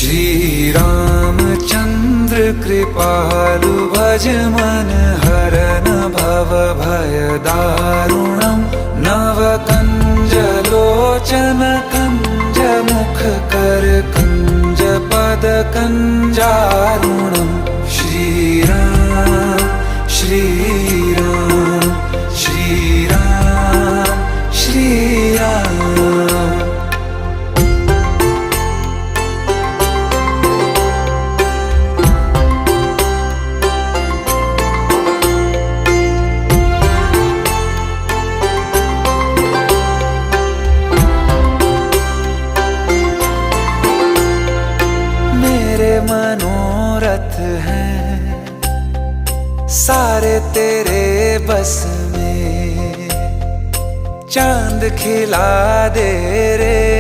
श्री रामचंद्र कृपालु भज मन हरन भव भय दारुणम नव कंज लोचन कंज मुख कर कंज पद कंजारुणम श्री राम श्री राम श्री राम श्री राम। मनोरथ हैं सारे तेरे बस में, चांद खिला दे रे